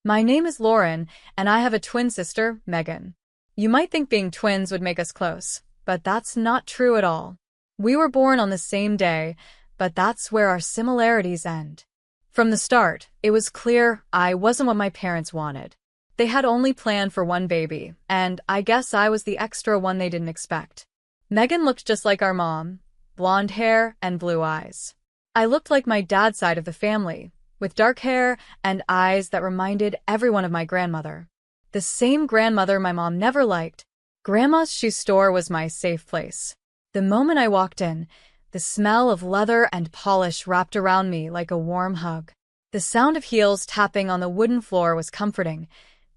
My name is Lauren, and I have a twin sister, Megan. You might think being twins would make us close, but that's not true at all. We were born on the same day, but that's where our similarities end. From the start, it was clear I wasn't what my parents wanted. They had only planned for one baby, and I guess I was the extra one they didn't expect. Megan looked just like our mom, blonde hair and blue eyes. I looked like my dad's side of the family, with dark hair and eyes that reminded everyone of my grandmother. The same grandmother my mom never liked. Grandma's shoe store was my safe place. The moment I walked in, the smell of leather and polish wrapped around me like a warm hug. The sound of heels tapping on the wooden floor was comforting,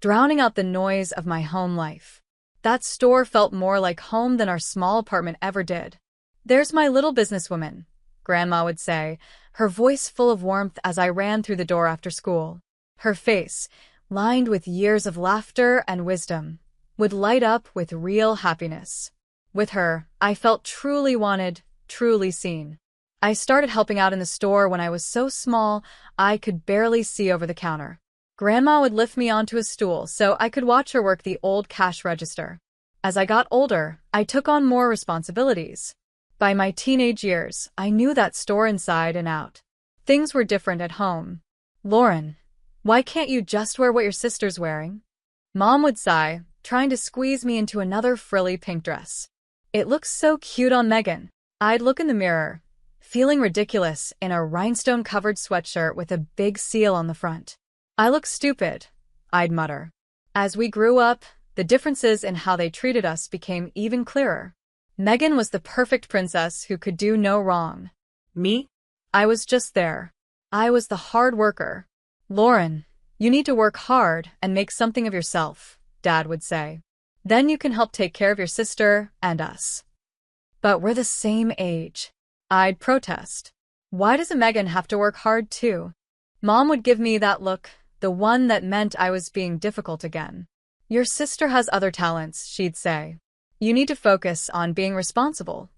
drowning out the noise of my home life. That store felt more like home than our small apartment ever did. "There's my little businesswoman," Grandma would say, her voice full of warmth as I ran through the door after school. Her face, lined with years of laughter and wisdom, would light up with real happiness. With her, I felt truly wanted, truly seen. I started helping out in the store when I was so small I could barely see over the counter. Grandma would lift me onto a stool so I could watch her work the old cash register. As I got older, I took on more responsibilities. By my teenage years, I knew that store inside and out. Things were different at home. "Lauren, why can't you just wear what your sister's wearing?" Mom would sigh, trying to squeeze me into another frilly pink dress. "It looks so cute on Megan." I'd look in the mirror, feeling ridiculous in a rhinestone-covered sweatshirt with a big seal on the front. "I look stupid," I'd mutter. As we grew up, the differences in how they treated us became even clearer. Megan was the perfect princess who could do no wrong. Me? I was just there. I was the hard worker. "Lauren, you need to work hard and make something of yourself," Dad would say. "Then you can help take care of your sister and us." "But we're the same age," I'd protest. "Why doesn't Megan have to work hard too?" Mom would give me that look, the one that meant I was being difficult again. "Your sister has other talents," she'd say. "You need to focus on being responsible."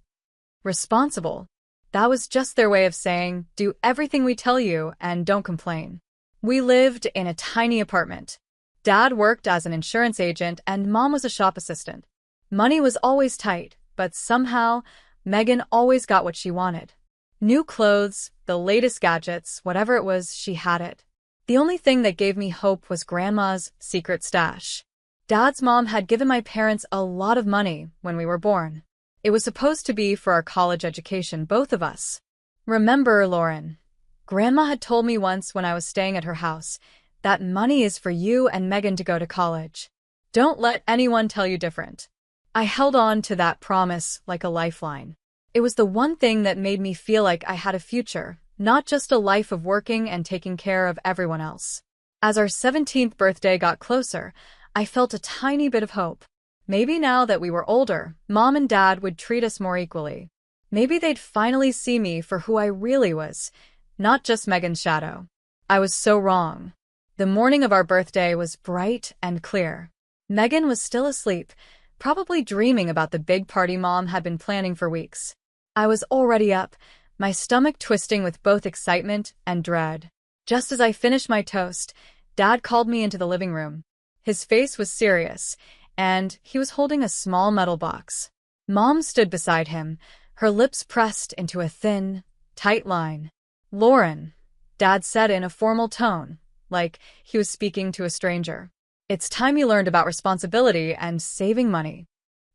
Responsible? That was just their way of saying, do everything we tell you and don't complain. We lived in a tiny apartment. Dad worked as an insurance agent and Mom was a shop assistant. Money was always tight, but somehow, Megan always got what she wanted. New clothes, the latest gadgets, whatever it was, she had it. The only thing that gave me hope was Grandma's secret stash. Dad's mom had given my parents a lot of money when we were born. It was supposed to be for our college education, both of us. "Remember, Lauren," Grandma had told me once when I was staying at her house, "that money is for you and Megan to go to college. Don't let anyone tell you different." I held on to that promise like a lifeline. It was the one thing that made me feel like I had a future, not just a life of working and taking care of everyone else. As our 17th birthday got closer, I felt a tiny bit of hope. Maybe now that we were older, Mom and Dad would treat us more equally. Maybe they'd finally see me for who I really was, not just Megan's shadow. I was so wrong. The morning of our birthday was bright and clear. Megan was still asleep, probably dreaming about the big party Mom had been planning for weeks. I was already up, my stomach twisting with both excitement and dread. Just as I finished my toast, Dad called me into the living room. His face was serious, and he was holding a small metal box. Mom stood beside him, her lips pressed into a thin, tight line. "Lauren," Dad said in a formal tone, like he was speaking to a stranger. "It's time you learned about responsibility and saving money."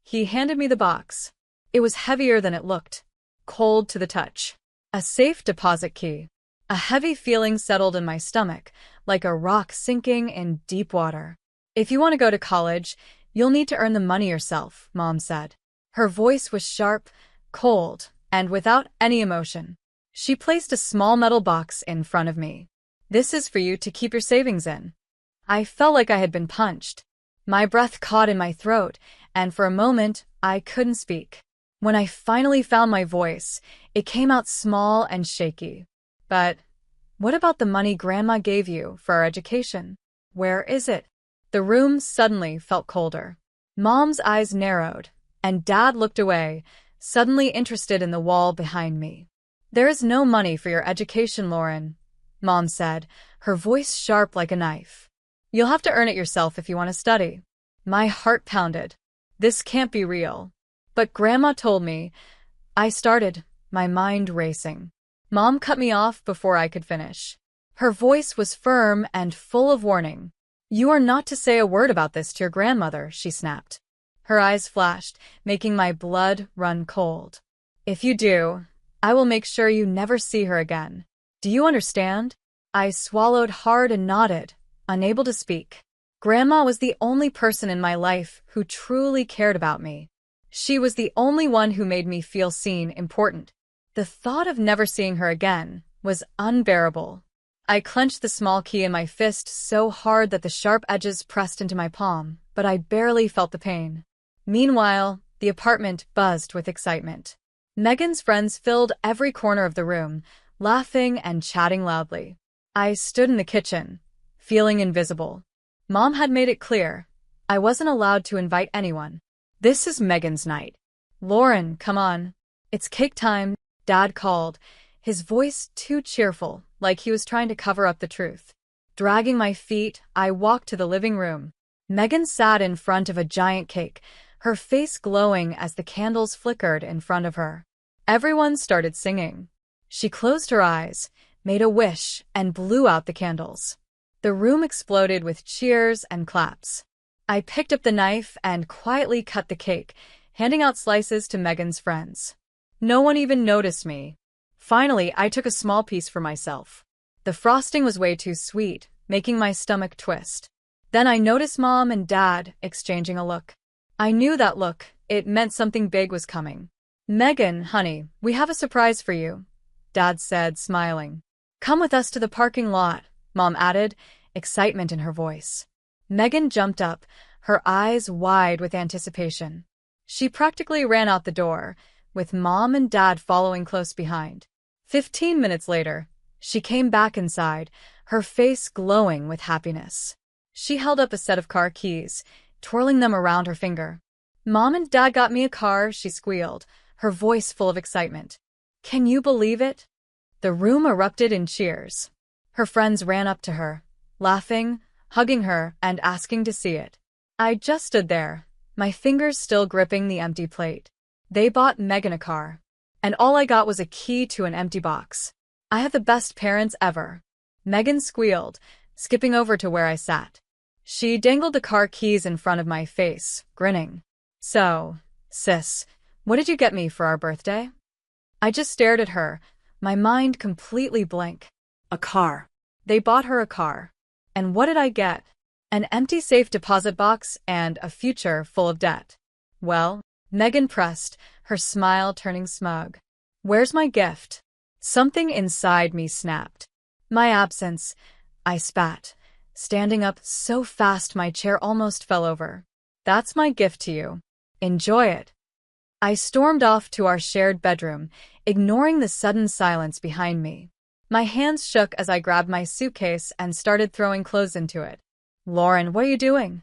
He handed me the box. It was heavier than it looked, cold to the touch. A safe deposit key. A heavy feeling settled in my stomach, like a rock sinking in deep water. "If you want to go to college, you'll need to earn the money yourself," Mom said. Her voice was sharp, cold, and without any emotion. She placed a small metal box in front of me. "This is for you to keep your savings in." I felt like I had been punched. My breath caught in my throat, and for a moment, I couldn't speak. When I finally found my voice, it came out small and shaky. "But what about the money Grandma gave you for our education? Where is it?" The room suddenly felt colder. Mom's eyes narrowed, and Dad looked away, suddenly interested in the wall behind me. "There is no money for your education, Lauren," Mom said, her voice sharp like a knife. You'll have to earn it yourself if you want to study. My heart pounded. This can't be real. But Grandma told me. I started, my mind racing. Mom cut me off before I could finish. Her voice was firm and full of warning. You are not to say a word about this to your grandmother, she snapped. Her eyes flashed, making my blood run cold. If you do, I will make sure you never see her again. Do you understand? I swallowed hard and nodded, unable to speak. Grandma was the only person in my life who truly cared about me. She was the only one who made me feel seen, important. The thought of never seeing her again was unbearable. I clenched the small key in my fist so hard that the sharp edges pressed into my palm, but I barely felt the pain. Meanwhile, the apartment buzzed with excitement. Megan's friends filled every corner of the room, laughing and chatting loudly. I stood in the kitchen, feeling invisible. Mom had made it clear. I wasn't allowed to invite anyone. This is Megan's night. Lauren, come on. It's cake time, Dad called, his voice too cheerful, like he was trying to cover up the truth. Dragging my feet, I walked to the living room. Megan sat in front of a giant cake, her face glowing as the candles flickered in front of her. Everyone started singing. She closed her eyes, made a wish, and blew out the candles. The room exploded with cheers and claps. I picked up the knife and quietly cut the cake, handing out slices to Megan's friends. No one even noticed me. Finally, I took a small piece for myself. The frosting was way too sweet, making my stomach twist. Then I noticed Mom and Dad exchanging a look. I knew that look. It meant something big was coming. Megan, honey, we have a surprise for you, Dad said, smiling. Come with us to the parking lot, Mom added, excitement in her voice. Megan jumped up, her eyes wide with anticipation. She practically ran out the door, with Mom and Dad following close behind. 15 minutes later, she came back inside, her face glowing with happiness. She held up a set of car keys, twirling them around her finger. Mom and Dad got me a car, she squealed, her voice full of excitement. Can you believe it? The room erupted in cheers. Her friends ran up to her, laughing, hugging her, and asking to see it. I just stood there, my fingers still gripping the empty plate. They bought Megan a car, and all I got was a key to an empty box. I have the best parents ever. Megan squealed, skipping over to where I sat. She dangled the car keys in front of my face, grinning. So, sis, what did you get me for our birthday? I just stared at her, my mind completely blank. A car. They bought her a car. And what did I get? An empty safe deposit box and a future full of debt. Well, Megan pressed, her smile turning smug. Where's my gift? Something inside me snapped. My absence, I spat, standing up so fast my chair almost fell over. That's my gift to you. Enjoy it. I stormed off to our shared bedroom, ignoring the sudden silence behind me. My hands shook as I grabbed my suitcase and started throwing clothes into it. Lauren, what are you doing?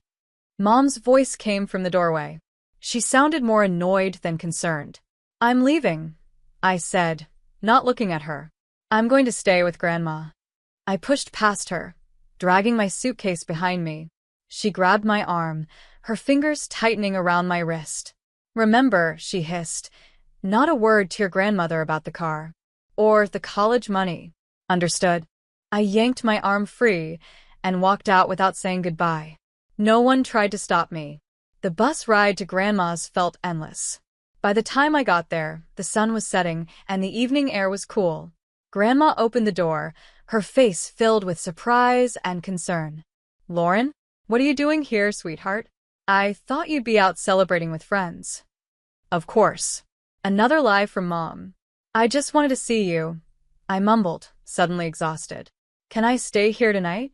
Mom's voice came from the doorway. She sounded more annoyed than concerned. I'm leaving, I said, not looking at her. I'm going to stay with Grandma. I pushed past her, dragging my suitcase behind me. She grabbed my arm, her fingers tightening around my wrist. Remember, she hissed, not a word to your grandmother about the car. Or the college money. Understood? I yanked my arm free and walked out without saying goodbye. No one tried to stop me. The bus ride to Grandma's felt endless. By the time I got there, the sun was setting and the evening air was cool. Grandma opened the door, her face filled with surprise and concern. Lauren, what are you doing here, sweetheart? I thought you'd be out celebrating with friends. Of course. Another lie from Mom. I just wanted to see you, I mumbled, suddenly exhausted. Can I stay here tonight?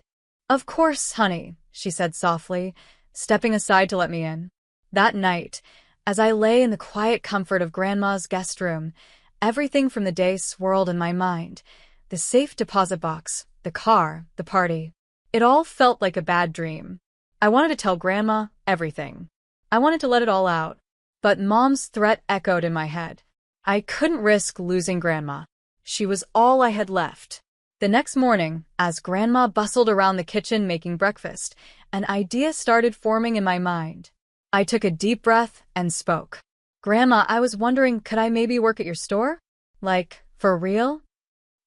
Of course, honey, she said softly, stepping aside to let me in. That night, as I lay in the quiet comfort of Grandma's guest room, everything from the day swirled in my mind. The safe deposit box, the car, the party. It all felt like a bad dream. I wanted to tell Grandma everything. I wanted to let it all out. But Mom's threat echoed in my head. I couldn't risk losing Grandma. She was all I had left. The next morning, as Grandma bustled around the kitchen making breakfast, an idea started forming in my mind. I took a deep breath and spoke. Grandma, I was wondering, could I maybe work at your store? Like, for real?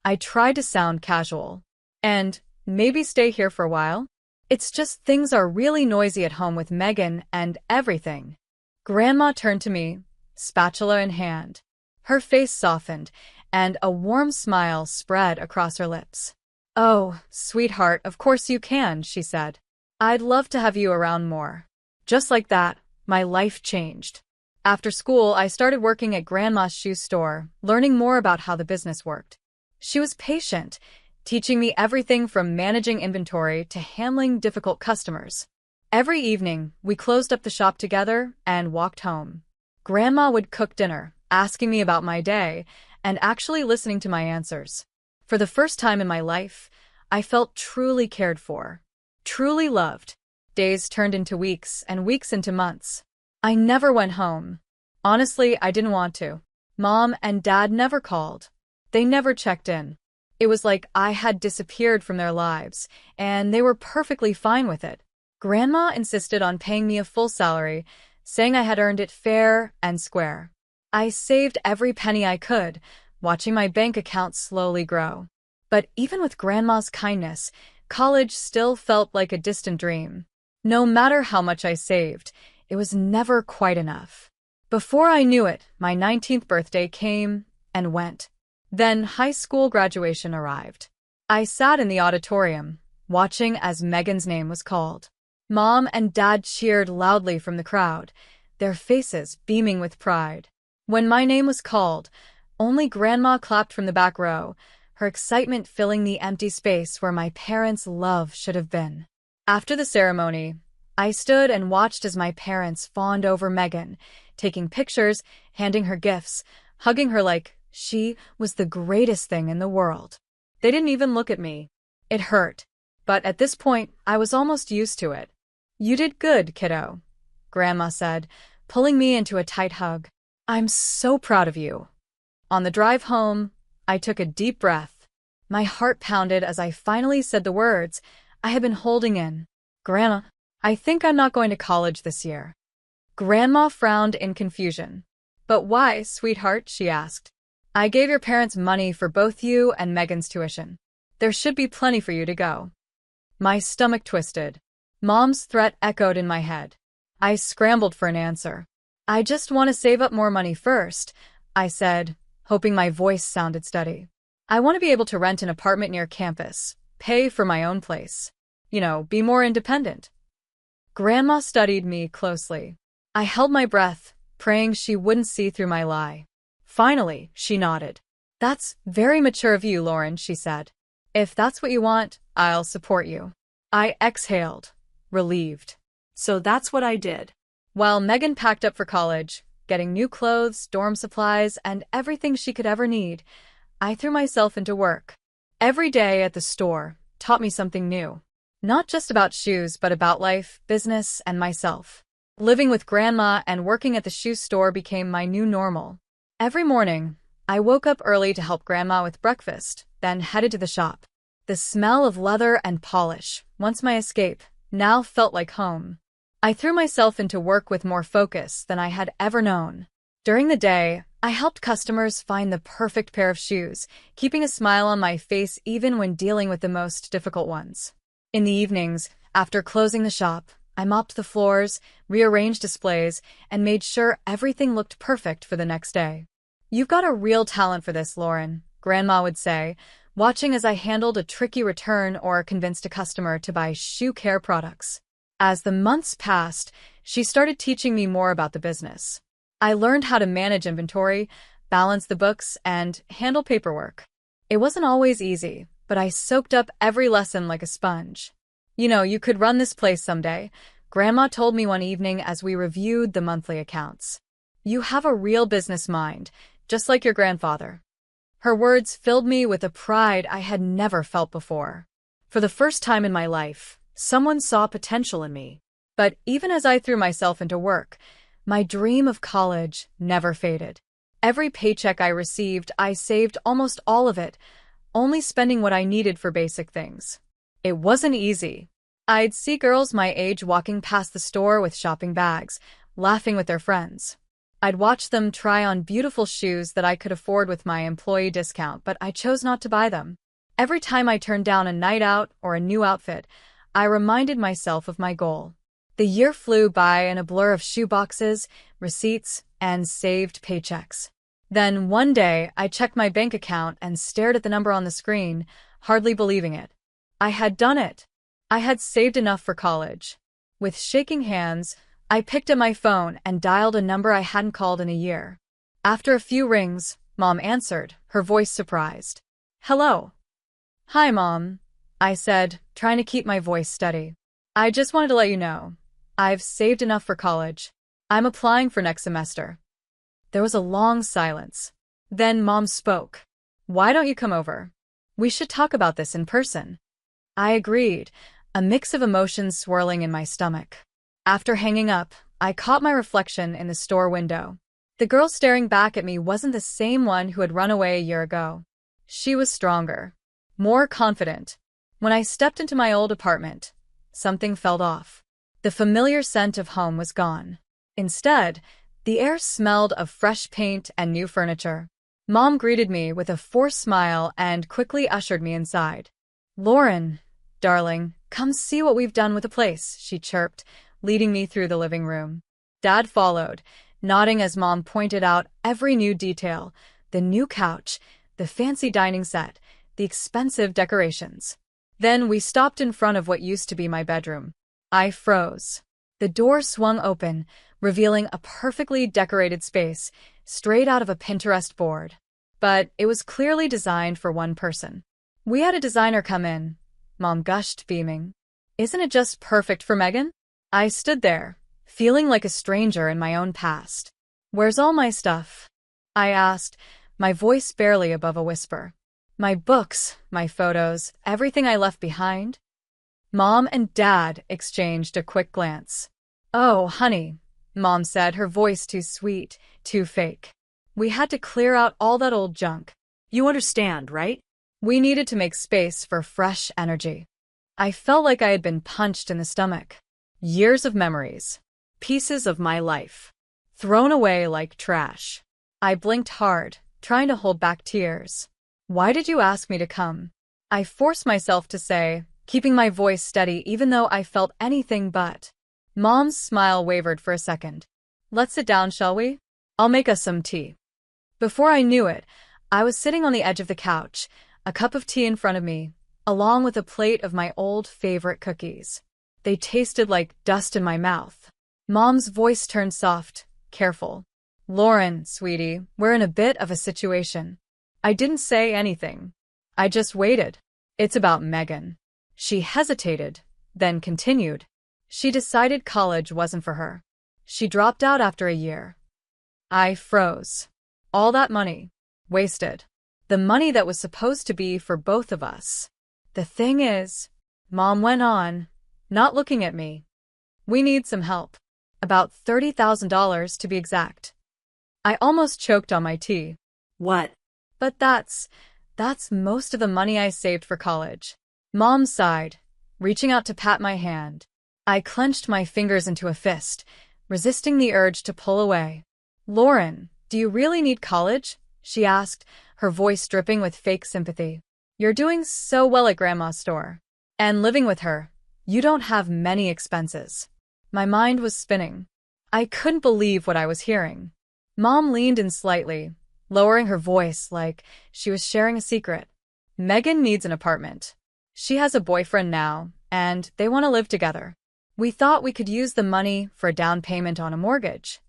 I tried to sound casual. And maybe stay here for a while? It's just things are really noisy at home with Megan and everything. Grandma turned to me, spatula in hand. Her face softened, and a warm smile spread across her lips. Oh, sweetheart, of course you can, she said. I'd love to have you around more. Just like that, my life changed. After school, I started working at Grandma's shoe store, learning more about how the business worked. She was patient, teaching me everything from managing inventory to handling difficult customers. Every evening, we closed up the shop together and walked home. Grandma would cook dinner, asking me about my day, and actually listening to my answers. For the first time in my life, I felt truly cared for, truly loved. Days turned into weeks and weeks into months. I never went home. Honestly, I didn't want to. Mom and Dad never called. They never checked in. It was like I had disappeared from their lives, and they were perfectly fine with it. Grandma insisted on paying me a full salary, saying I had earned it fair and square. I saved every penny I could, watching my bank account slowly grow. But even with Grandma's kindness, college still felt like a distant dream. No matter how much I saved, it was never quite enough. Before I knew it, my 19th birthday came and went. Then high school graduation arrived. I sat in the auditorium, watching as Megan's name was called. Mom and Dad cheered loudly from the crowd, their faces beaming with pride. When my name was called, only Grandma clapped from the back row, her excitement filling the empty space where my parents' love should have been. After the ceremony, I stood and watched as my parents fawned over Megan, taking pictures, handing her gifts, hugging her like she was the greatest thing in the world. They didn't even look at me. It hurt. But at this point, I was almost used to it. You did good, kiddo, Grandma said, pulling me into a tight hug. I'm so proud of you. On the drive home, I took a deep breath. My heart pounded as I finally said the words I had been holding in. Grandma, I think I'm not going to college this year. Grandma frowned in confusion. But why, sweetheart? She asked. I gave your parents money for both you and Megan's tuition. There should be plenty for you to go. My stomach twisted. Mom's threat echoed in my head. I scrambled for an answer. I just want to save up more money first, I said, hoping my voice sounded steady. I want to be able to rent an apartment near campus, pay for my own place. Be more independent. Grandma studied me closely. I held my breath, praying she wouldn't see through my lie. Finally, she nodded. That's very mature of you, Lauren, she said. If that's what you want, I'll support you. I exhaled, relieved. So that's what I did. While Megan packed up for college, getting new clothes, dorm supplies, and everything she could ever need, I threw myself into work. Every day at the store taught me something new. Not just about shoes, but about life, business, and myself. Living with Grandma and working at the shoe store became my new normal. Every morning, I woke up early to help Grandma with breakfast, then headed to the shop. The smell of leather and polish, once my escape, now felt like home. I threw myself into work with more focus than I had ever known. During the day, I helped customers find the perfect pair of shoes, keeping a smile on my face even when dealing with the most difficult ones. In the evenings, after closing the shop, I mopped the floors, rearranged displays, and made sure everything looked perfect for the next day. You've got a real talent for this, Lauren, Grandma would say, watching as I handled a tricky return or convinced a customer to buy shoe care products. As the months passed, she started teaching me more about the business. I learned how to manage inventory, balance the books, and handle paperwork. It wasn't always easy, but I soaked up every lesson like a sponge. You could run this place someday, Grandma told me one evening as we reviewed the monthly accounts. You have a real business mind, just like your grandfather. Her words filled me with a pride I had never felt before. For the first time in my life, someone saw potential in me. But even as I threw myself into work, my dream of college never faded. Every paycheck I received, I saved almost all of it, only spending what I needed for basic things. It wasn't easy. I'd see girls my age walking past the store with shopping bags, laughing with their friends. I'd watch them try on beautiful shoes that I could afford with my employee discount, but I chose not to buy them. Every time I turned down a night out or a new outfit, I reminded myself of my goal. The year flew by in a blur of shoeboxes, receipts, and saved paychecks. Then one day, I checked my bank account and stared at the number on the screen, hardly believing it. I had done it. I had saved enough for college. With shaking hands, I picked up my phone and dialed a number I hadn't called in a year. After a few rings, Mom answered, her voice surprised. "Hello." "Hi, Mom," I said, trying to keep my voice steady. "I just wanted to let you know. I've saved enough for college. I'm applying for next semester." There was a long silence. Then Mom spoke. "Why don't you come over? We should talk about this in person." I agreed, a mix of emotions swirling in my stomach. After hanging up, I caught my reflection in the store window. The girl staring back at me wasn't the same one who had run away a year ago. She was stronger, more confident. When I stepped into my old apartment, something felt off. The familiar scent of home was gone. Instead, the air smelled of fresh paint and new furniture. Mom greeted me with a forced smile and quickly ushered me inside. "Lauren, darling, come see what we've done with the place," she chirped, leading me through the living room. Dad followed, nodding as Mom pointed out every new detail: the new couch, the fancy dining set, the expensive decorations. Then we stopped in front of what used to be my bedroom. I froze. The door swung open, revealing a perfectly decorated space, straight out of a Pinterest board. But it was clearly designed for one person. "We had a designer come in," Mom gushed, beaming. "Isn't it just perfect for Megan?" I stood there, feeling like a stranger in my own past. "Where's all my stuff?" I asked, my voice barely above a whisper. "My books, my photos, everything I left behind?" Mom and Dad exchanged a quick glance. "Oh, honey," Mom said, her voice too sweet, too fake. "We had to clear out all that old junk. You understand, right? We needed to make space for fresh energy." I felt like I had been punched in the stomach. Years of memories, pieces of my life, thrown away like trash. I blinked hard, trying to hold back tears. "Why did you ask me to come?" I forced myself to say, keeping my voice steady even though I felt anything but. Mom's smile wavered for a second. "Let's sit down, shall we? I'll make us some tea." Before I knew it, I was sitting on the edge of the couch, a cup of tea in front of me, along with a plate of my old favorite cookies. They tasted like dust in my mouth. Mom's voice turned soft, careful. "Lauren, sweetie, we're in a bit of a situation." I didn't say anything. I just waited. "It's about Megan." She hesitated, then continued. "She decided college wasn't for her. She dropped out after a year." I froze. All that money. Wasted. The money that was supposed to be for both of us. "The thing is," Mom went on, not looking at me, "we need some help. About $30,000 to be exact." I almost choked on my tea. "What?" "But that's most of the money I saved for college." Mom sighed, reaching out to pat my hand. I clenched my fingers into a fist, resisting the urge to pull away. "Lauren, do you really need college?" she asked, her voice dripping with fake sympathy. "You're doing so well at Grandma's store. And living with her, you don't have many expenses." My mind was spinning. I couldn't believe what I was hearing. Mom leaned in slightly, lowering her voice like she was sharing a secret. "Megan needs an apartment. She has a boyfriend now, and they want to live together. We thought we could use the money for a down payment on a mortgage."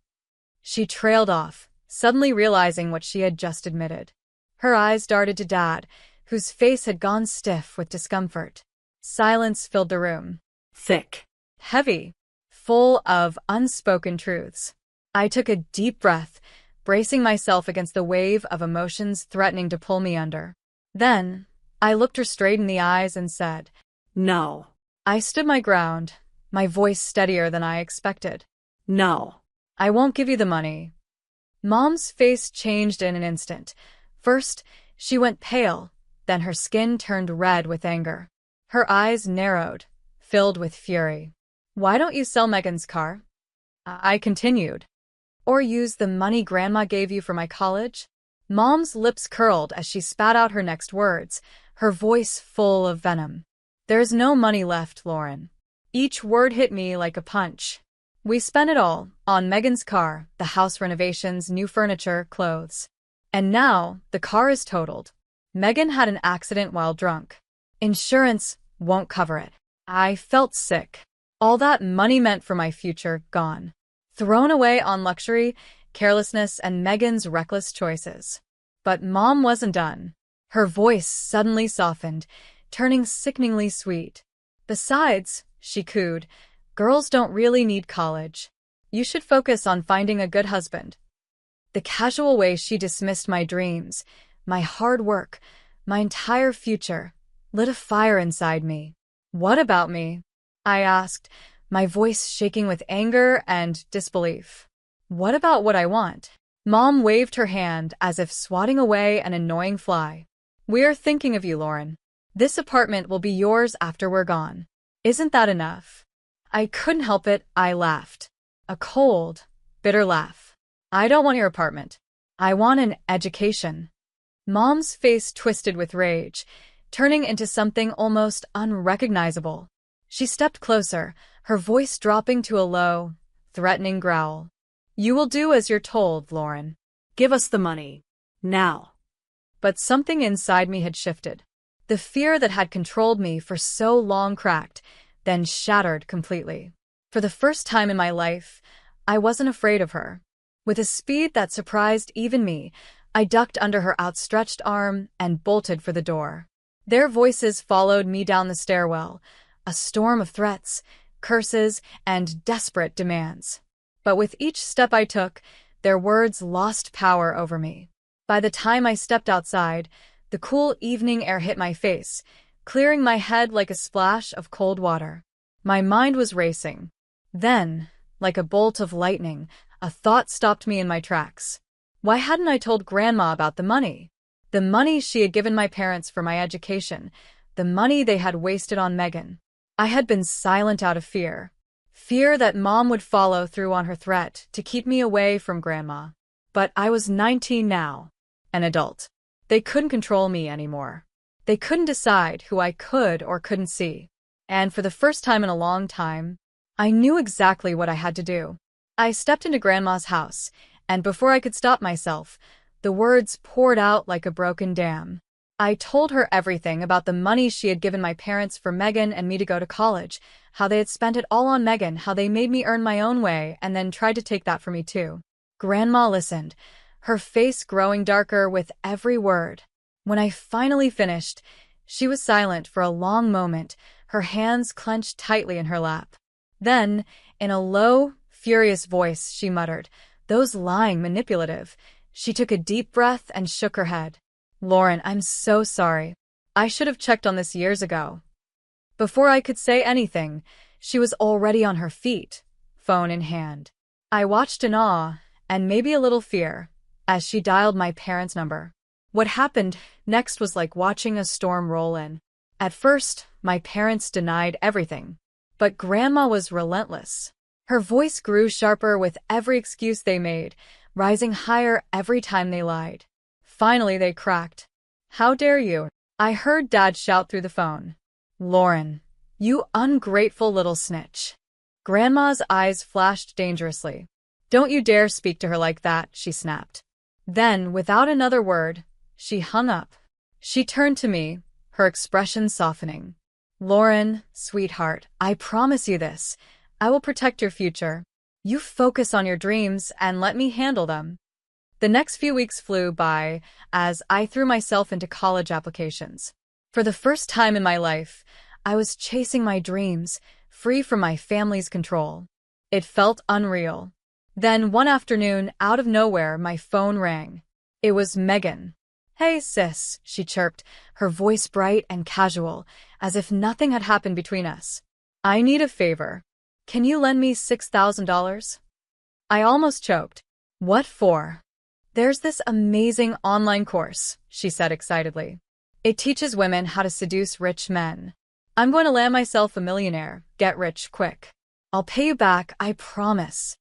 She trailed off, suddenly realizing what she had just admitted. Her eyes darted to Dad, whose face had gone stiff with discomfort. Silence filled the room. Thick. Heavy. Full of unspoken truths. I took a deep breath, bracing myself against the wave of emotions threatening to pull me under. Then, I looked her straight in the eyes and said, "No." I stood my ground, my voice steadier than I expected. "No." "I won't give you the money." Mom's face changed in an instant. First, she went pale, Then her skin turned red with anger. Her eyes narrowed, filled with fury. "Why don't you sell Megan's car?" I continued. "Or use the money Grandma gave you for my college?" Mom's lips curled as she spat out her next words, her voice full of venom. "There's no money left, Lauren." Each word hit me like a punch. We spent it all on Megan's car, the house renovations, new furniture, clothes. And now the car is totaled. Megan had an accident while drunk. Insurance won't cover it. I felt sick. All that money meant for my future gone. Thrown away on luxury, carelessness, and Megan's reckless choices. But Mom wasn't done. Her voice suddenly softened, turning sickeningly sweet. "Besides," she cooed, "girls don't really need college. You should focus on finding a good husband." The casual way she dismissed my dreams, my hard work, my entire future, lit a fire inside me. "What about me?" I asked, my voice shaking with anger and disbelief. "What about what I want?" Mom waved her hand as if swatting away an annoying fly. "We're thinking of you, Lauren. This apartment will be yours after we're gone. Isn't that enough?" I couldn't help it, I laughed. A cold, bitter laugh. "I don't want your apartment. I want an education." Mom's face twisted with rage, turning into something almost unrecognizable. She stepped closer, her voice dropping to a low, threatening growl. "You will do as you're told, Lauren. Give us the money. Now." But something inside me had shifted. The fear that had controlled me for so long cracked, then shattered completely. For the first time in my life, I wasn't afraid of her. With a speed that surprised even me, I ducked under her outstretched arm and bolted for the door. Their voices followed me down the stairwell, a storm of threats, curses, and desperate demands. But with each step I took, their words lost power over me. By the time I stepped outside, the cool evening air hit my face, clearing my head like a splash of cold water. My mind was racing. Then, like a bolt of lightning, a thought stopped me in my tracks. Why hadn't I told Grandma about the money? The money she had given my parents for my education, the money they had wasted on Megan. I had been silent out of fear. Fear that Mom would follow through on her threat to keep me away from Grandma. But I was 19 now, an adult. They couldn't control me anymore. They couldn't decide who I could or couldn't see. And for the first time in a long time, I knew exactly what I had to do. I stepped into Grandma's house, and before I could stop myself, the words poured out like a broken dam. I told her everything about the money she had given my parents for Megan and me to go to college, how they had spent it all on Megan, how they made me earn my own way and then tried to take that from me too. Grandma listened, her face growing darker with every word. When I finally finished, she was silent for a long moment, her hands clenched tightly in her lap. Then, in a low, furious voice, she muttered, "Those lying, manipulative." She took a deep breath and shook her head. "Lauren, I'm so sorry. I should have checked on this years ago." Before I could say anything, she was already on her feet, phone in hand. I watched in awe, and maybe a little fear, as she dialed my parents' number. What happened next was like watching a storm roll in. At first, my parents denied everything. But Grandma was relentless. Her voice grew sharper with every excuse they made, rising higher every time they lied. Finally, they cracked. "How dare you?" I heard Dad shout through the phone. "Lauren, you ungrateful little snitch." Grandma's eyes flashed dangerously. "Don't you dare speak to her like that," she snapped. Then, without another word, she hung up. She turned to me, her expression softening. "Lauren, sweetheart, I promise you this. I will protect your future. You focus on your dreams and let me handle them." The next few weeks flew by as I threw myself into college applications. For the first time in my life, I was chasing my dreams, free from my family's control. It felt unreal. Then one afternoon, out of nowhere, my phone rang. It was Megan. "Hey, sis," she chirped, her voice bright and casual, as if nothing had happened between us. "I need a favor. Can you lend me $6,000? I almost choked. "What for?" "There's this amazing online course," she said excitedly. It teaches women how to seduce rich men. I'm going to land myself a millionaire, get rich quick. I'll pay you back, I promise.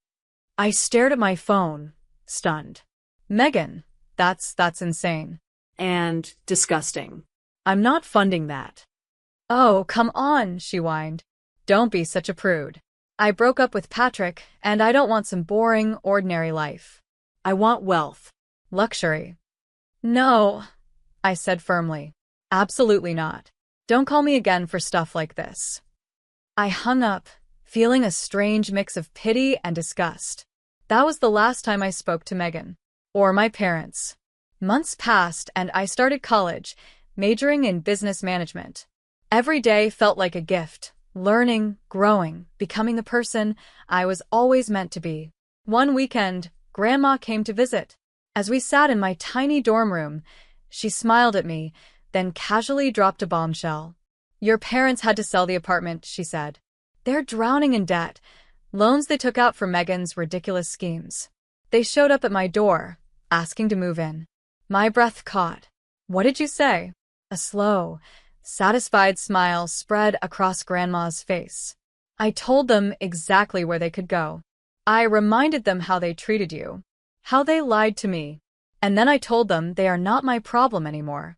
I stared at my phone, stunned. Megan, that's insane. And disgusting. I'm not funding that. Oh, come on, she whined. Don't be such a prude. I broke up with Patrick, and I don't want some boring, ordinary life. I want wealth. Luxury. No, I said firmly. Absolutely not. Don't call me again for stuff like this. I hung up, feeling a strange mix of pity and disgust. That was the last time I spoke to Megan. Or my parents. Months passed and I started college, majoring in business management. Every day felt like a gift, learning, growing, becoming the person I was always meant to be. One weekend, Grandma came to visit. As we sat in my tiny dorm room, she smiled at me, then casually dropped a bombshell. Your parents had to sell the apartment, she said. They're drowning in debt, loans they took out for Megan's ridiculous schemes. They showed up at my door, asking to move in. My breath caught. What did you say? A slow, satisfied smile spread across Grandma's face. I told them exactly where they could go. I reminded them how they treated you, how they lied to me, and then I told them they are not my problem anymore.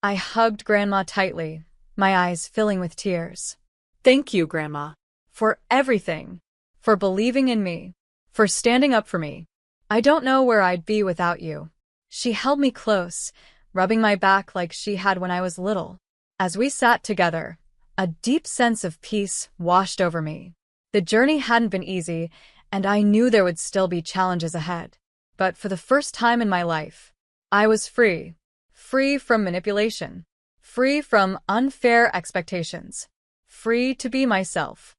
I hugged Grandma tightly, my eyes filling with tears. Thank you, Grandma. For everything. For believing in me. For standing up for me. I don't know where I'd be without you. She held me close, rubbing my back like she had when I was little. As we sat together, a deep sense of peace washed over me. The journey hadn't been easy, and I knew there would still be challenges ahead. But for the first time in my life, I was free. Free from manipulation. Free from unfair expectations. Free to be myself.